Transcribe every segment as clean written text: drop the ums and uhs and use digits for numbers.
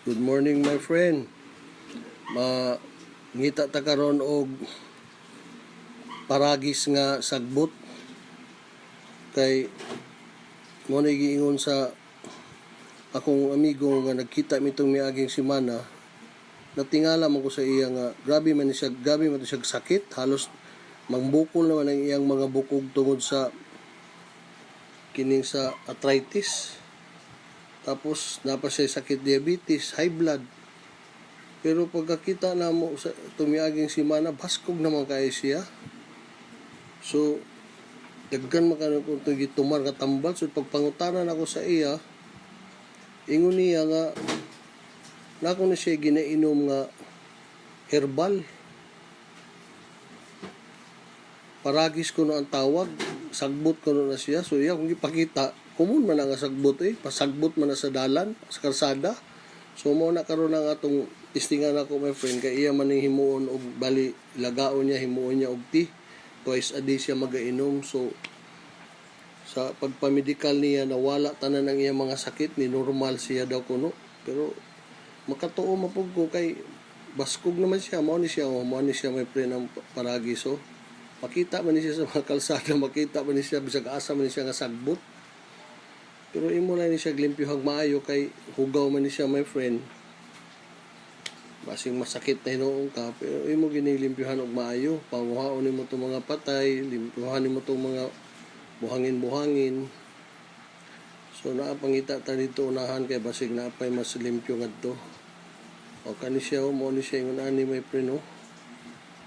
Good morning my friend. Ngita ta karon og paragis nga sagbot kay mo ni giingon sa akong amigo nga nagkita mitong miaging semana. Natingala man ko sa iya nga grabe man siya sakit, halos mangbukol naman ang iyang mga bukog tungod sa kining sa arthritis. Tapos napa siya sakit diabetes, high blood. Pero pagkakita na mo sa tumiaging semana, baskog naman kay siya. So daghan makano kung gitumar ka tambal. So pagpangutanan ako sa iya, ingon niya nga nako na siya ginainom nga herbal. Paragis ko no ang tawag, sagbot ko no na siya. So iya kung ipakita, kumun man nga sagbot pasagbot man na sa dalan, sa kalsada. So mo na karon ang atong testingan ako my friend, kay iya man ning himuon og bali lagaon niya, himuon niya og tea. Twice a day siya magainom. So sa pagpamedikal niya nawala tanan ang iya mga sakit, ni normal siya daw kuno. Pero makatuo mapug ko kay baskog naman siya, mao ni siya my friend ang paragis. So makita man niya sa mga kalsada, makita man niya bisag asa man niya nga sagbot. Pero imo na ni siya glimpyuhag maayo kay hugaw man ni siya my friend. Basing masakit na hinuong ka, pero imo ginilimpyuhan og maayo. Panguhaon nimo tong mga patay, limpyuhan nimo tong mga buhangin-buhangin. So naapangita ta dito unahan kay basig naapay mas limpyo ngadto. O kani siya mo ni siya ingon ani my friend no.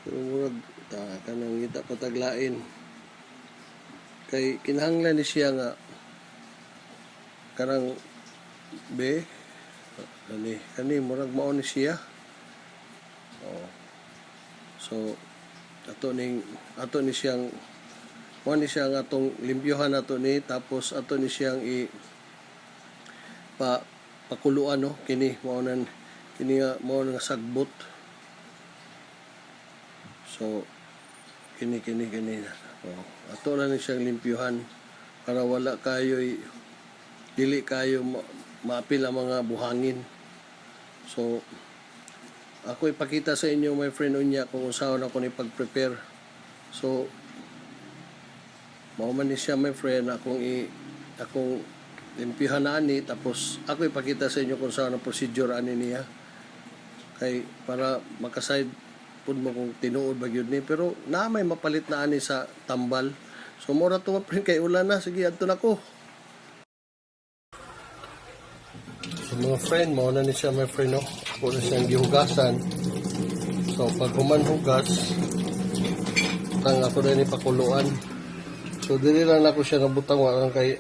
Pero murag kanang ngita pataglain. Kay kinahanglan ni siya nga kanang kani murag mao ni siya. So ato ni siyang mao ni siya nga atong limpyuhan nato ni, tapos ato ni siyang pakuluan no kini mao nga sagbot. So kini ato na ni siyang limpyuhan para wala kayo dili kayo maapil ang mga buhangin. So ako ipakita sa inyo my friend unya kung usaon ako ni pag-prepare. So mao man ni siya my friend akong limpyuhan na ani, tapos ako ipakita sa inyo kung saan ang procedure ani niya kay para makaside pud mo kung tinuod ba gyud ni, pero na may mapalit na ani sa tambal. So mura to my friend kay ulan na, sige adto na ko. So mga friend, mao na ni siya my friend no. Ako na siyang gihugasan. So pag humanhugas tang ako na ni pakuluan. So dili lang ako siya nabutang wa kay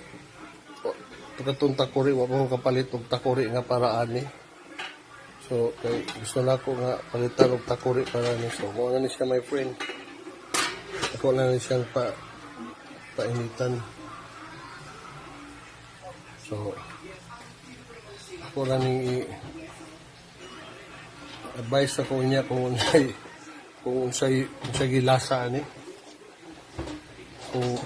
pagkatong takuri, wa ko kapalit og takuri nga para ani. So kay gusto na ako nga palitan og takuri para ni. So mao na ni siya my friend. Ako na ni siyang painitan. So ako na ning advice ako niya kung unsay gilasa ani. Kung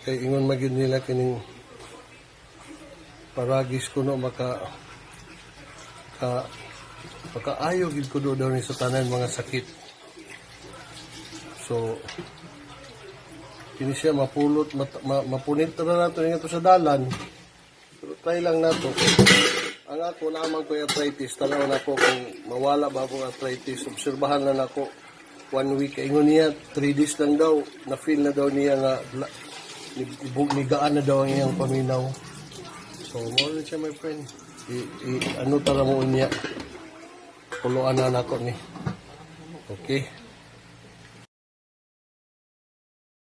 kay ingon magyud nila kining paragis kuno makaayo gid kuno daw ni sa tanan mga sakit. So kini siya mapulot mapunit na nato nga sa dalan. Pero try lang nato. Ang ako naman ko arthritis, tanaw na ko kung mawala ba akong arthritis. Obserbahan na nako 1 week. Ingon niya 3 days lang daw na feel na daw niya nga nigaan na daw ang iyang paminaw. So mo rin siya my friend. Ano tara mo niya, kuluan na nako ni. Okay.